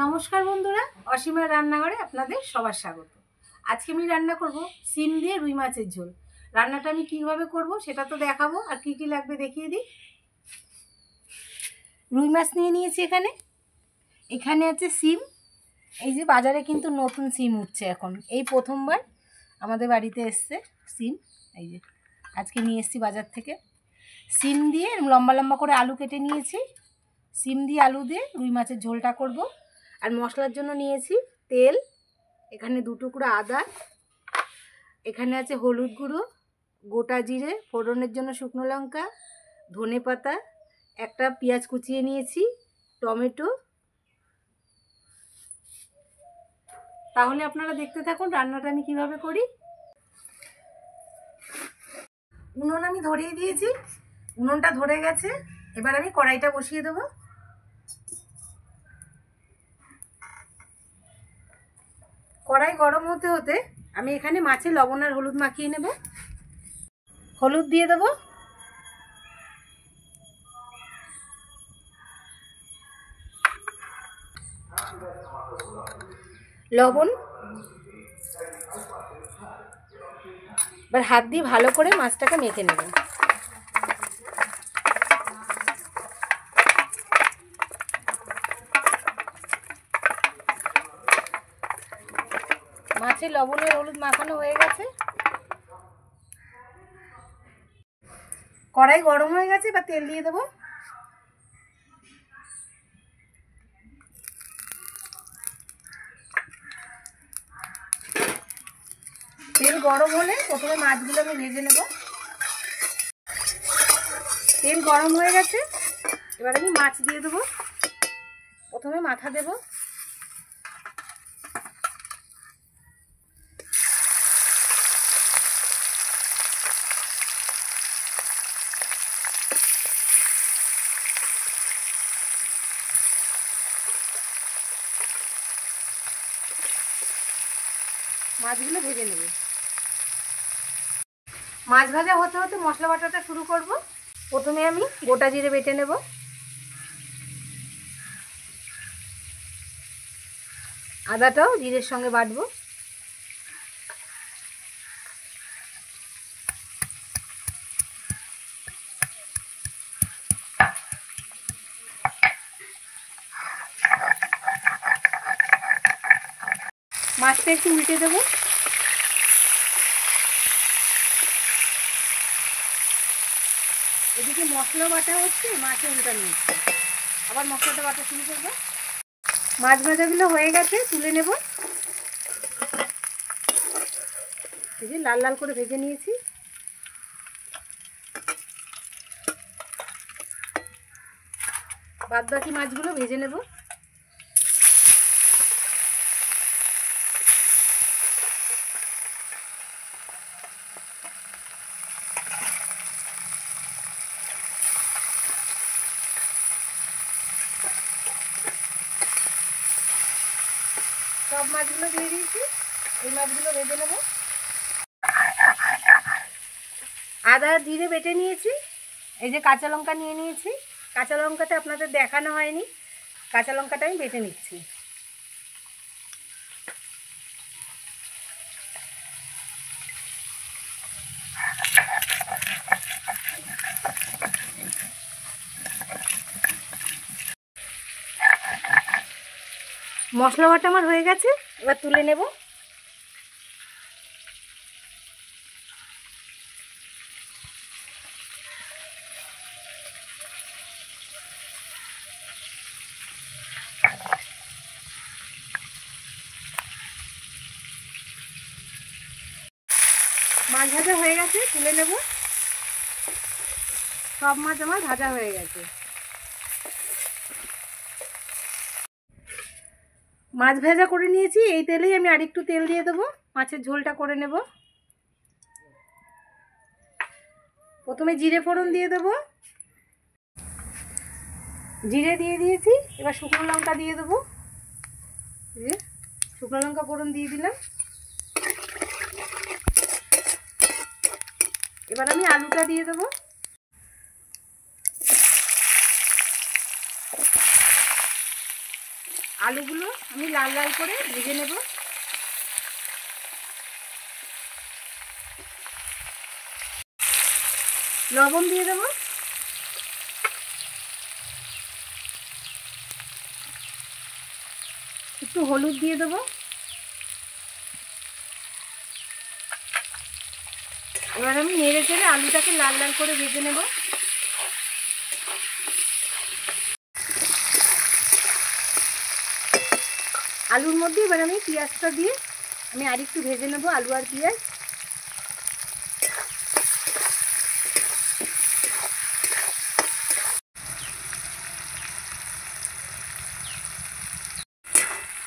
নমস্কার বন্ধুরা, অসীমার রান্নাঘরে আপনাদের সবার স্বাগত। আজকে আমি রান্না করব সিম দিয়ে রুই মাছের ঝোল। রান্নাটা আমি কিভাবে করব সেটা তো দেখাবো, আর কি কি লাগবে দেখিয়ে দিই। রুই মাছ নিয়ে নিয়েছি এখানে আছে সিম। এই যে বাজারে কিন্তু নতুন সিম উঠছে এখন, এই প্রথমবার আমাদের বাড়িতে এসছে সিম। এই যে আজকে নিয়ে এসেছি বাজার থেকে। সিম দিয়ে লম্বা লম্বা করে আলু কেটে নিয়েছি। সিম দিয়ে আলু দিয়ে রুই মাছের ঝোলটা করব। আর মশলার জন্য নিয়েছি তেল, এখানে 2 টুকরো আদা, এখানে আছে হলুদ গুঁড়ো, গোটা জিরে, ফোড়নের জন্য শুকনো লঙ্কা, ধনে পাতা, একটা পেঁয়াজ কুচিয়ে নিয়েছি, টমেটো। তাহলে আপনারা দেখতে থাকুন রান্নাটা আমি কিভাবে করি। উনুন আমি ধরিয়ে দিয়েছি, উনুনটা ধরে গেছে। এবার আমি কড়াইটা বসিয়ে দেবো। কড়াই গরম হতে হতে আমি এখানে মাছে লবণ আর হলুদ মাখিয়ে নেব। হলুদ দিয়ে দেবো, লবণ। এবার হাত দিয়ে ভালো করে মাছটাকে মেখে নেব। মাছে লবণের হলুদ মাখানো হয়ে গেছে। কড়াই গরম হয়ে গেছে, এবার তেল দিয়ে দেবো। তেল গরম হলে প্রথমে মাছগুলো আমি ভেজে নেব। তেল গরম হয়ে গেছে, এবার আমি মাছ দিয়ে দেবো। প্রথমে মাথা দেব, মাছগুলো ভেজে নেব। মাছ ভাজা হতে হতে মশলা বাটাটা শুরু করব। প্রথমে আমি গোটা জিরে বেটে নেব, আদাটাও জিরের সঙ্গে বাটবো। মাছটা একটু উল্টে দেবো। এদিকে মশলা বাটা হচ্ছে, মাছে উল্টানো হচ্ছে। আবার মশলাটা বাটা শুরু করবো। মাছ ভাজাগুলো হয়ে গেছে, তুলে নেব। এই যে লাল লাল করে ভেজে নিয়েছি। বাদ বাকি মাছগুলো ভেজে নেব। সব মাছগুলো দিয়ে দিয়েছি, এই মাছগুলো ভেজে নেব। আদা জিরে বেটে নিয়েছি, এই যে কাঁচা লঙ্কা নিয়ে নিয়েছি। কাঁচা লঙ্কাটা আপনাদের দেখানো হয়নি, কাঁচা লঙ্কাটা আমি বেটে নিচ্ছি। মশলা বাটা আমার হয়ে গেছে, এবার তুলে নেব। মাছ ভাজা হয়ে গেছে, তুলে নেব। সব মাছ আমার ভাজা হয়ে গেছে। মাছ ভাজা করে নিয়েছি, এই তেলেই আমি আরেকটু তেল দিয়ে দেবো, মাছের ঝোলটা করে নেব। প্রথমে জিরে ফোড়ন দিয়ে দেবো, জিরে দিয়ে দিয়েছি। এবার শুকনো লঙ্কা দিয়ে দেবো। শুকনো লঙ্কা ফোড়ন দিয়ে দিলাম। এবার আমি আলুটা দিয়ে দেবো। আলুগুলো আমি লাল লাল করে ভেজে নেব। লবণ দিয়ে দেবো, একটু হলুদ দিয়ে দেবো। এবার আমি নেড়ে চেড়ে আলুটাকে লাল লাল করে ভেজে নেব। আলুর মধ্যে এবার আমি পেঁয়াজটা দিয়ে আমি আরেকটু ভেজে নেব, আলু আর পেঁয়াজ।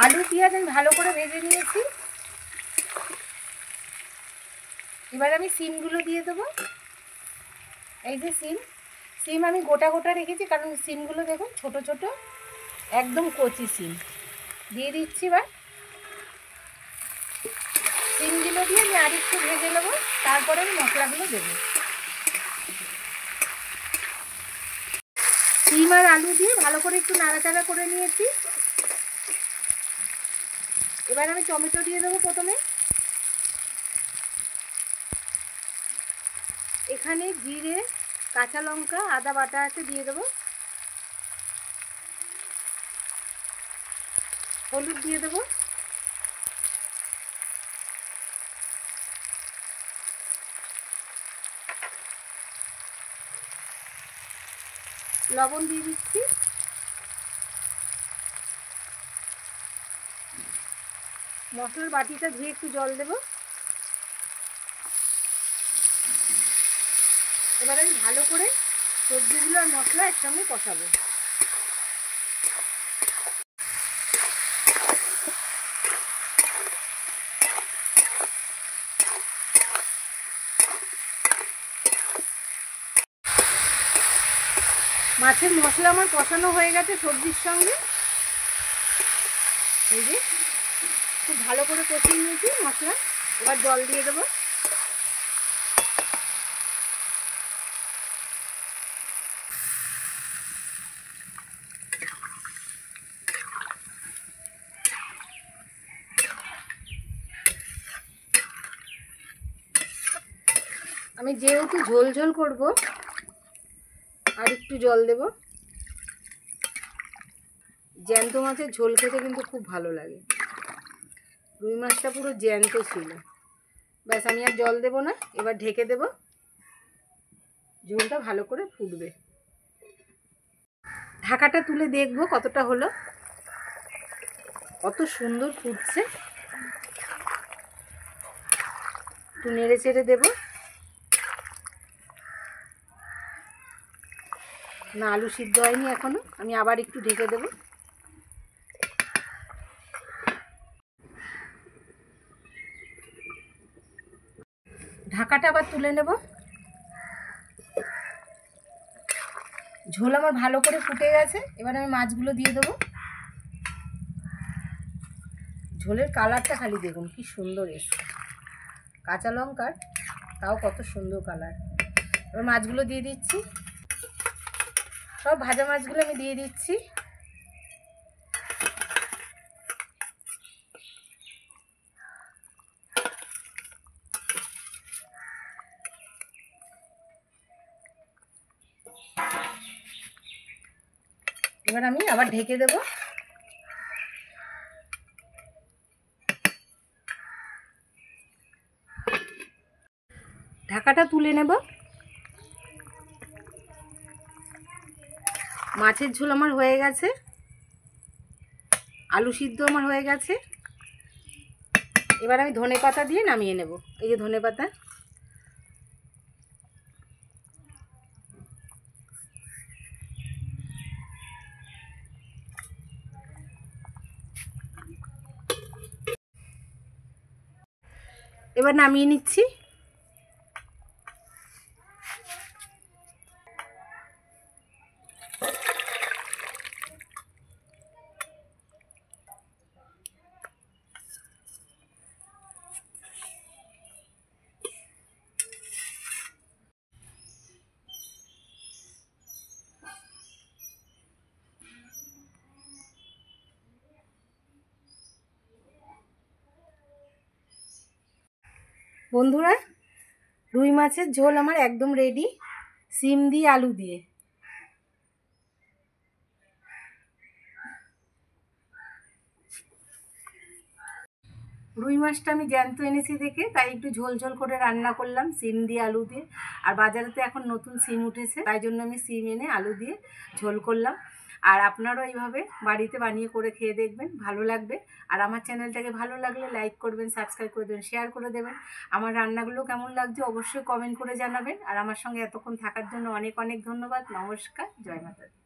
আলু পেঁয়াজ আমি ভালো করে ভেজে নিয়েছি। এবার আমি সিমগুলো দিয়ে দেবো। এই যে সিম আমি গোটা গোটা রেখেছি, কারণ সিমগুলো দেখুন ছোট ছোট, একদম কচি সিম দিয়ে দিচ্ছি। এবার সিমগুলো দিয়ে আমি আরেকটু ভেজে নেবো, তারপরে আমি মশলাগুলো দেবো। সিম আর আলু দিয়ে ভালো করে একটু নাড়াচাড়া করে নিয়েছি। এবার আমি টমেটো দিয়ে দেবো প্রথমে। এখানে জিরে, কাঁচা লঙ্কা, আদা বাটা আছে, দিয়ে দেবো। হলুদ দিয়ে দেবো। লবণ দিয়ে দিচ্ছি। মশলার বাটিটা ধুয়ে একটু জল দেব। এবার আমি ভালো করে সবজিগুলো আর মশলা একসঙ্গে কষাবো। মাছের মশলা আমার কষানো হয়ে গেছে সবজির সঙ্গে। এই যে খুব ভালো করে কষিয়ে নিয়েছি মশলা। এবার জল দিয়ে দেবো। আমি যেহেতু ঝোল ঝোল করব, আর একটু জল দেব। জ্যান্ত মাছের ঝোল খেতে কিন্তু খুব ভালো লাগে। রুই মাছটা পুরো জ্যান্ত ছিল। ব্যাস, আমি আর জল দেব না। এবার ঢেকে দেব, ঝোলটা ভালো করে ফুটবে। ঢাকাটা তুলে দেখব কতটা হলো। কত সুন্দর ফুটছে। একটু নেড়ে চেড়ে দেবো। না, আলু সিদ্ধ হয়নি এখনো, আমি আবার একটু ঢেকে দেব। ঢাকাটা আবার তুলে নেব। ঝোল আমার ভালো করে ফুটে গেছে। এবার আমি মাছগুলো দিয়ে দেবো। ঝোলের কালারটা খালি দেখুন কি সুন্দর এসছে, কাঁচা লঙ্কার তাও কত সুন্দর কালার। এবার মাছগুলো দিয়ে দিচ্ছি। সব ভাজা মাছগুলো আমি দিয়ে দিচ্ছি। এবার আমি আবার ঢেকে দেব। ঢাকাটা তুলে নেব। মাছের ঝোল আমার হয়ে গেছে, আলু সিদ্ধ আমার হয়ে গেছে। এবার আমি ধনেপাতা দিয়ে নামিয়ে নেব। এই যে ধনেপাতা। এবার নামিয়ে নিচ্ছি। বন্ধুরা, রুই মাছের ঝোল আমার একদম রেডি, সিম দিয়ে আলু দিয়ে। রুই মাছটা আমি জ্যান্ত এনেছি দেখে তাই একটু ঝোল ঝোল করে রান্না করলাম সিম দিয়ে আলু দিয়ে। আর বাজারে তো এখন নতুন সিম উঠেছে, তাই জন্য আমি সিম এনে আলু দিয়ে ঝোল করলাম। আর আপনারাও এইভাবে বাড়িতে বানিয়ে করে খেয়ে দেখবেন, ভালো লাগবে। আর আমার চ্যানেলটাকে ভালো লাগলে লাইক করবেন, সাবস্ক্রাইব করে দেবেন, শেয়ার করে দেবেন। আমার রান্নাগুলো কেমন লাগছে অবশ্যই কমেন্ট করে জানাবেন। আর আমার সঙ্গে এতক্ষণ থাকার জন্য অনেক অনেক ধন্যবাদ। নমস্কার, জয় মাতা দি।